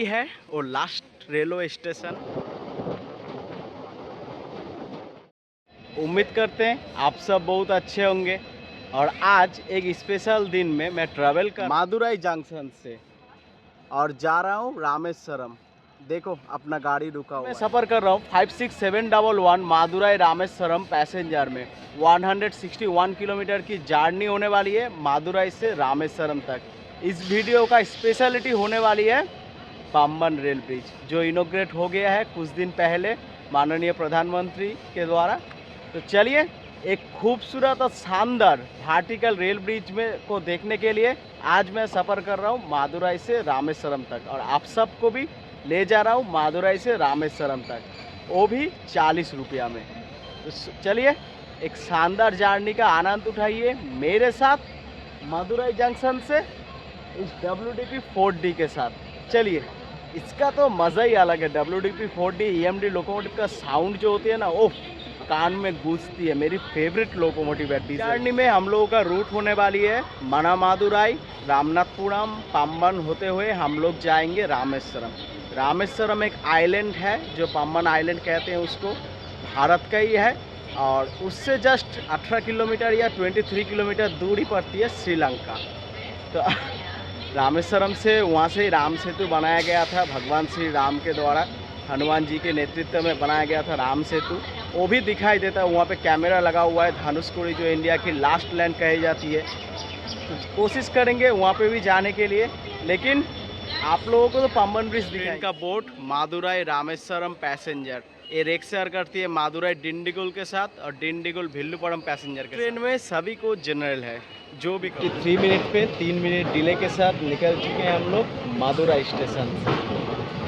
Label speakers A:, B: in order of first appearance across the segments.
A: यही है वो लास्ट रेलवे स्टेशन। उम्मीद करते हैं आप सब बहुत अच्छे होंगे। और आज एक स्पेशल दिन में मैं ट्रैवल कर मादुराई जंक्शन से और जा रहा हूँ रामेश्वरम। देखो अपना गाड़ी रुका हुआ है। मैं सफ़र कर रहा हूँ 56711 मादुराई रामेश्वरम पैसेंजर में। 161 किलोमीटर की जर्नी होने वाली है मादुराई से रामेश्वरम तक। इस वीडियो का स्पेशलिटी होने वाली है पाम्बन रेल ब्रिज, जो इनोग्रेट हो गया है कुछ दिन पहले माननीय प्रधानमंत्री के द्वारा। तो चलिए एक खूबसूरत और शानदार वर्टिकल रेल ब्रिज में को देखने के लिए आज मैं सफ़र कर रहा हूँ मादुराई से रामेश्वरम तक, और आप सबको भी ले जा रहा हूँ मादुराई से रामेश्वरम तक, वो भी 40 रुपया में। तो चलिए एक शानदार जर्नी का आनंद उठाइए मेरे साथ मादुराई जंक्शन से इस WDP 4D के साथ। चलिए इसका तो मज़ा ही अलग है। WDP 4D EMD लोकोमोटिव का साउंड जो होती है ना, वो कान में गूंजती है। मेरी फेवरेट लोकोमोटिव है। जर्नी में हम लोगों का रूट होने वाली है मानामादुराई, रामनाथपुरम, पाम्बन होते हुए हम लोग जाएंगे रामेश्वरम। रामेश्वरम एक आइलैंड है जो पाम्बन आइलैंड कहते हैं उसको, भारत का ही है। और उससे जस्ट 18 किलोमीटर या 23 किलोमीटर दूरी पड़ती है श्रीलंका। तो रामेश्वरम से वहाँ से राम सेतु बनाया गया था भगवान श्री राम के द्वारा, हनुमान जी के नेतृत्व में बनाया गया था राम सेतु। वो भी दिखाई देता है। वहाँ पे कैमरा लगा हुआ है धनुषकोडी, जो इंडिया की लास्ट लैंड कही जाती है। तो कोशिश करेंगे वहाँ पे भी जाने के लिए, लेकिन आप लोगों को तो पाम्बन ब्रिज दिखाएंगे। का बोट मादुराई रामेश्वरम पैसेंजर ये रेक शेयर करती है मादुराई डिंडीगुल के साथ और डिंडीगुल भिल्लुपुरम पैसेंजर के। ट्रेन में सभी को जनरल है जो भी 3 मिनट पे 3 मिनट डिले के साथ निकल चुके हैं हम लोग मादुराई स्टेशन से।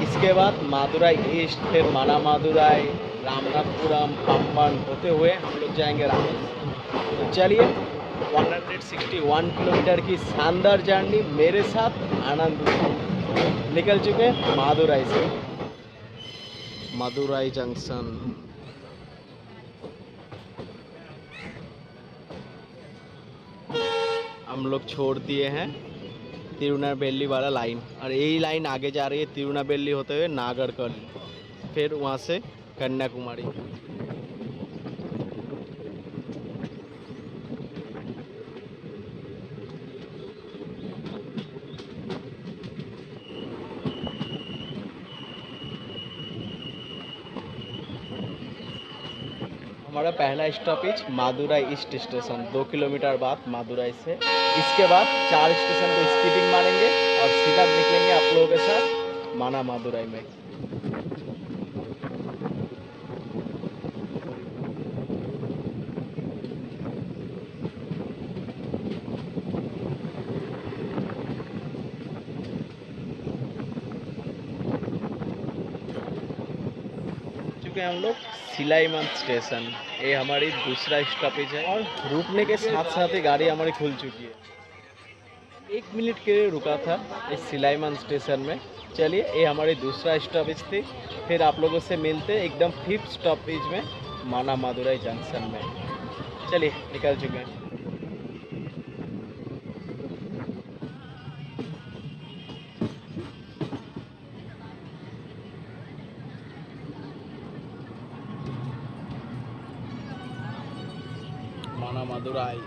A: इसके बाद मादुराई ईस्ट, फिर मानामादुराई, रामनाथपुरम, पाम्बन होते हुए हम लोग जाएंगे रामेश्वरम। तो चलिए 161 किलोमीटर की शानदार जर्नी मेरे साथ आनंद निकल चुके हैं मादुराई से। मादुराई जंक्शन हम लोग छोड़ दिए हैं तिरुनावेली वाला लाइन, और यही लाइन आगे जा रही है तिरुनावेली होते हुए नागरकर्ली, फिर वहाँ से कन्याकुमारी। हमारा पहला स्टॉपेज मादुराई ईस्ट स्टेशन, 2 किलोमीटर बाद मादुराई से। इसके बाद 4 स्टेशन को स्कीपिंग मारेंगे और सीधा निकलेंगे आप लोगों के साथ मानामादुराई में। हम लोग सिलाईमन स्टेशन, ये हमारी दूसरा स्टॉपेज है, और रुकने के साथ साथ ही गाड़ी हमारी खुल चुकी है। 1 मिनट के लिए रुका था इस सिलाईमन स्टेशन में। चलिए ये हमारी दूसरा स्टॉपेज थी। फिर आप लोगों से मिलते एकदम 5th स्टॉपेज में मानामादुराई जंक्शन में। चलिए निकल चुके हैं। मानामादुराई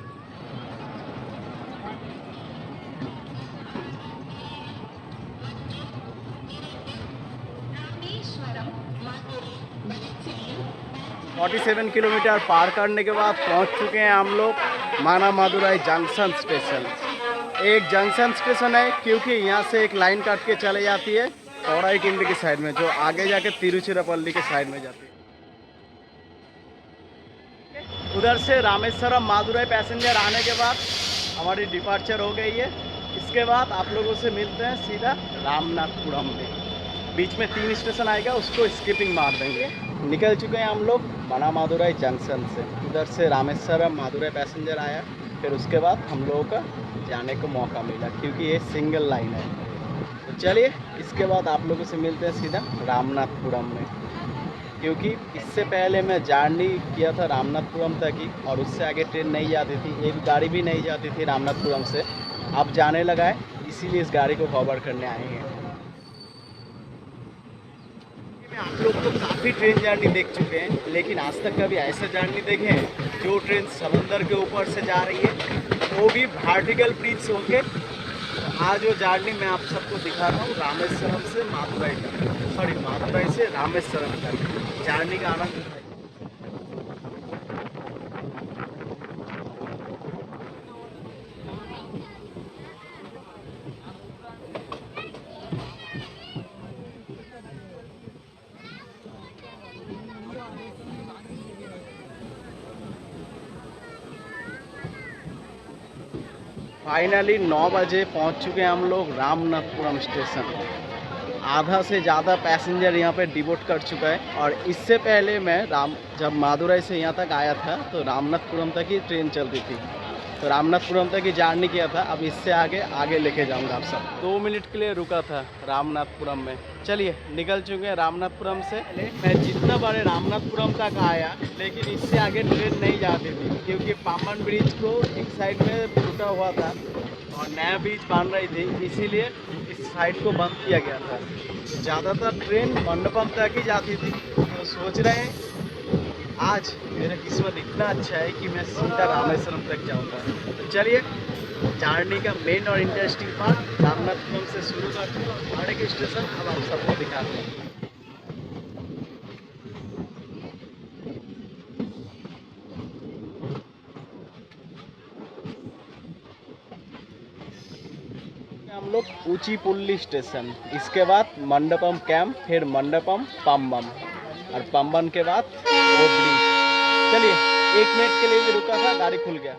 A: फोर्टी 47 किलोमीटर पार करने के बाद पहुंच चुके हैं हम लोग मानामादुराई जंक्शन स्टेशन। एक जंक्शन स्टेशन है क्योंकि यहाँ से एक लाइन काट के चले जाती है चौड़ाई किंडी की साइड में, जो आगे जाके तिरुचिरापल्ली के साइड में जाती है। उधर से रामेश्वरम मादुराई पैसेंजर आने के बाद हमारी डिपार्चर हो गई है। इसके बाद आप लोगों से मिलते हैं सीधा रामनाथपुरम में। बीच में 3 स्टेशन आएगा, उसको स्किपिंग मार देंगे। निकल चुके हैं हम लोग मानामादुराई जंक्शन से। उधर से रामेश्वरम मादुराई पैसेंजर आया, फिर उसके बाद हम लोगों का जाने को मौका मिला क्योंकि ये सिंगल लाइन है। तो चलिए इसके बाद आप लोगों से मिलते हैं सीधा रामनाथपुरम में, क्योंकि इससे पहले मैं जर्नी किया था रामनाथपुरम तक ही, और उससे आगे ट्रेन नहीं जाती थी, एक गाड़ी भी नहीं जाती थी रामनाथपुरम से। अब जाने लगा है, इसीलिए इस गाड़ी को कवर करने आए हैं। आप लोग तो काफ़ी ट्रेन जर्नी देख चुके हैं, लेकिन आज तक कभी ऐसा जर्नी देखे हैं जो ट्रेन समंदर के ऊपर से जा रही है, वो भी वर्टिकल ब्रिज से होके। तो आज वो जर्नी मैं आप सबको दिखा रहा हूँ रामेश्वरम से मादुराई तक, सॉरी मादुराई से रामेश्वरम तक जर्नी का आनंद उठाइए। फाइनली 9 बजे पहुंच चुके हैं हम लोग रामनाथपुरम स्टेशन। आधा से ज़्यादा पैसेंजर यहाँ पे डिबोट कर चुका है। और इससे पहले मैं जब मादुराई से यहाँ तक आया था तो रामनाथपुरम तक ही ट्रेन चलती थी, तो रामनाथपुरम तक ही जर्नी किया था। अब इससे आगे लेके जाऊँगा आप सब। 2 मिनट के लिए रुका था रामनाथपुरम में। चलिए निकल चुके हैं रामनाथपुरम से। मैं जितना बड़े रामनाथपुरम तक आया, लेकिन इससे आगे ट्रेन नहीं जाती थी, क्योंकि पाम्बन ब्रिज को एक साइड में टूटा हुआ था और नया ब्रिज बन रही थी, इसीलिए इस साइड को बंद किया गया था। ज़्यादातर ट्रेन मंडपम तक ही जाती थी। तो सोच रहे हैं आज मेरा किस्मत इतना अच्छा है कि मैं सीधा रामेश्वरम तक जाऊंगा। तो चलिए जर्नी का मेन और इंटरेस्टिंग पार्ट रामनाथपुरम से शुरू करते हैं और आगे के स्टेशन अब आप सबको दिखाते हैं। हम लोग ऊचीपुल्ली स्टेशन, इसके बाद मंडपम कैंप, फिर मंडपम पम्बम और पम्बन के बाद वो ब्रिज। चलिए 1 मिनट के लिए भी रुका था, गाड़ी खुल गया।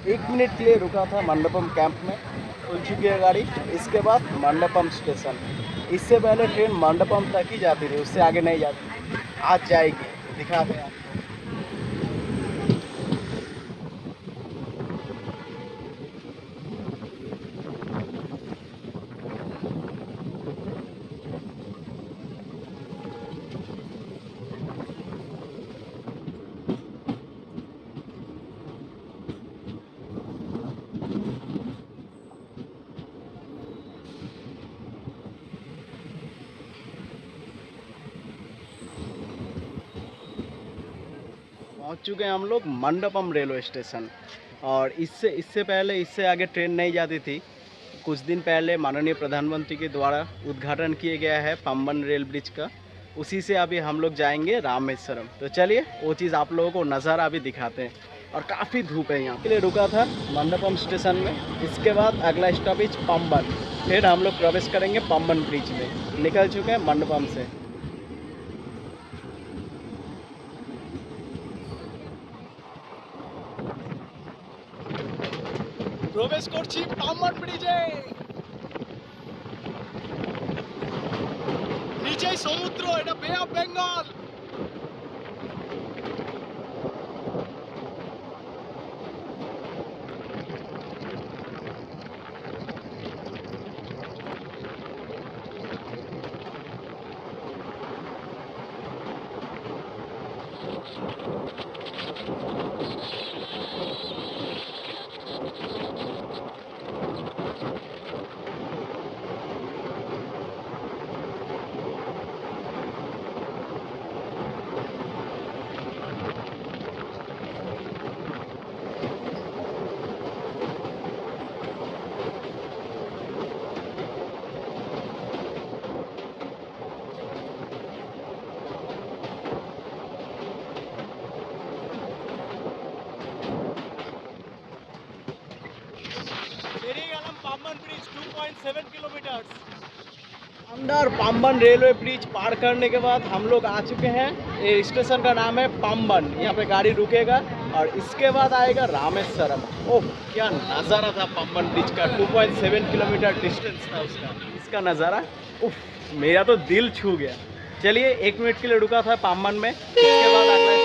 A: एक मिनट के लिए रुका था मंडपम कैंप में, खुल चुकी है गाड़ी। इसके बाद मंडपम स्टेशन। इससे पहले ट्रेन मंडपम तक ही जाती थी, उससे आगे नहीं जाती। आज जाएगी, दिखाते हैं आपको। पहुंच चुके हैं हम लोग मंडपम रेलवे स्टेशन। और इससे आगे ट्रेन नहीं जाती थी। कुछ दिन पहले माननीय प्रधानमंत्री के द्वारा उद्घाटन किया गया है पम्बन रेल ब्रिज का, उसी से अभी हम लोग जाएंगे रामेश्वरम। तो चलिए वो चीज़ आप लोगों को नज़ारा अभी दिखाते हैं। और काफ़ी धूप है यहाँ के लिए रुका था मंडपम स्टेशन में। इसके बाद अगला स्टॉपेज पम्बन, फिर हम लोग प्रवेश करेंगे पम्बन ब्रिज में। निकल चुके हैं मंडपम से। প্রবেশ করছি পাম্বন ব্রিজে। নিচেই সমুদ্র, এটা বে of Bengal. Pamban bridge 2.7 kilometre. अंदर पाम्बन रेलवे ब्रिज पार करने के बाद हम लोग आ चुके हैं। ये स्टेशन का नाम है पाम्बन। यहाँ पे गाड़ी रुकेगा और इसके बाद आएगा रामेश्वरम। ओह क्या नज़ारा था पम्बन ब्रिज का, 2.7 किलोमीटर डिस्टेंस था उसका। इसका नज़ारा उफ, मेरा तो दिल छू गया। चलिए 1 मिनट के लिए रुका था पाम्बन में, इसके बाद अगला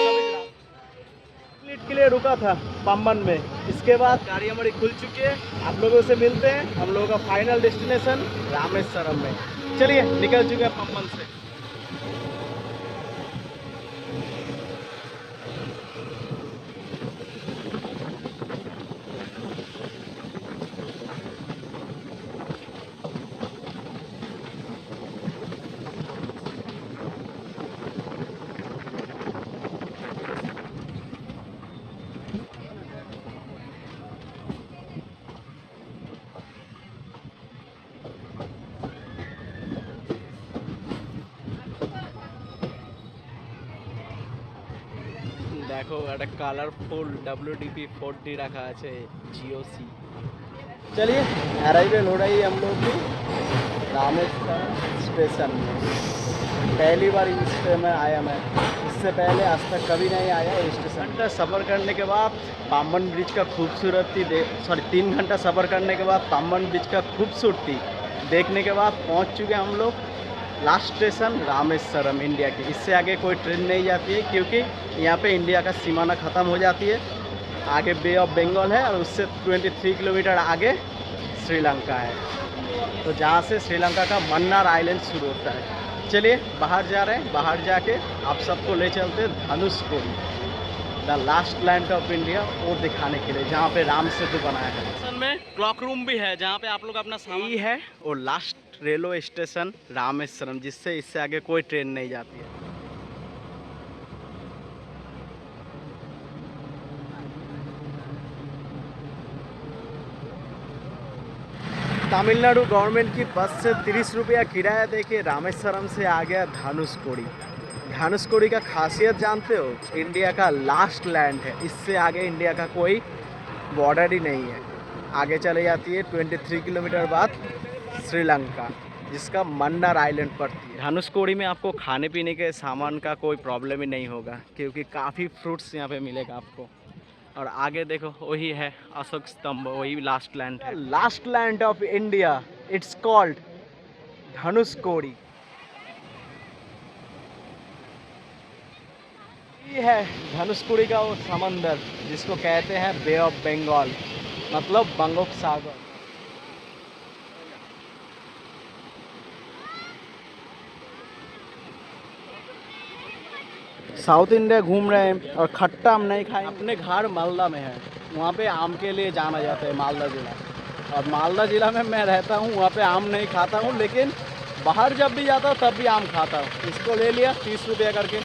A: मिनट के लिए रुका था पाम्बन में। इसके बाद गाड़ी हमारी खुल चुकी है। आप लोगों से मिलते हैं हम लोगों का फाइनल डेस्टिनेशन रामेश्वरम में। चलिए निकल चुके हैं पाम्बन से। देखो একটা কালারফুল WDP 4D रखा है GOC। चलिए अराइवल हो रही है हम लोग की रामेश्वरम स्टेशन में। पहली बार इस स्टेशन में आया मैं, इससे पहले आज तक कभी नहीं आया। स्टेशन का सफ़र करने के बाद पाम्बन ब्रिज का खूबसूरती 3 घंटा सफ़र करने के बाद पाम्बन ब्रिज का खूबसूरती देखने के बाद पहुंच चुके हम लोग लास्ट स्टेशन रामेश्वरम इंडिया की। इससे आगे कोई ट्रेन नहीं जाती है क्योंकि यहाँ पे इंडिया का सीमाना ख़त्म हो जाती है। आगे बे ऑफ बंगाल है और उससे 23 किलोमीटर आगे श्रीलंका है, तो जहाँ से श्रीलंका का मन्नार आइलैंड शुरू होता है। चलिए बाहर जा रहे हैं, बाहर जाके आप सबको ले चलते हैं Dhanushkodi, the last land of India, वो दिखाने के लिए जहाँ पे राम सेतु बनाया है। स्टेशन में क्लॉक रूम भी है जहाँ पे आप लोग अपना सामान है। और लास्ट रेलवे स्टेशन रामेश्वरम, जिससे इससे आगे कोई ट्रेन नहीं जाती है। तमिलनाडु गवर्नमेंट की बस से 30 रुपया किराया देके रामेश्वरम से आ गया धनुषकोडी। धनुषकोडी का खासियत जानते हो? इंडिया का लास्ट लैंड है, इससे आगे इंडिया का कोई बॉर्डर ही नहीं है। आगे चले जाती है 23 किलोमीटर बाद श्रीलंका, जिसका मन्नार आइलैंड पड़ती है। धनुषकोडी में आपको खाने पीने के सामान का कोई प्रॉब्लम ही नहीं होगा क्योंकि काफ़ी फ्रूट्स यहाँ पे मिलेगा आपको। और आगे देखो वही है अशोक स्तंभ, वही लास्ट लैंड है। Last land of India, it's called Dhanushkodi. ये है धनुषकोडी का वो समंदर जिसको कहते हैं बे ऑफ बंगाल, मतलब बंगोपसागर। साउथ इंडिया घूम रहे हैं और खट्टा आम नहीं खाए। अपने घर मालदा में है, वहाँ पे आम के लिए जाना जाता है मालदा ज़िला। और मालदा ज़िला में मैं रहता हूँ, वहाँ पे आम नहीं खाता हूँ, लेकिन बाहर जब भी जाता हूँ तब भी आम खाता हूँ। इसको ले लिया 30 रुपया करके।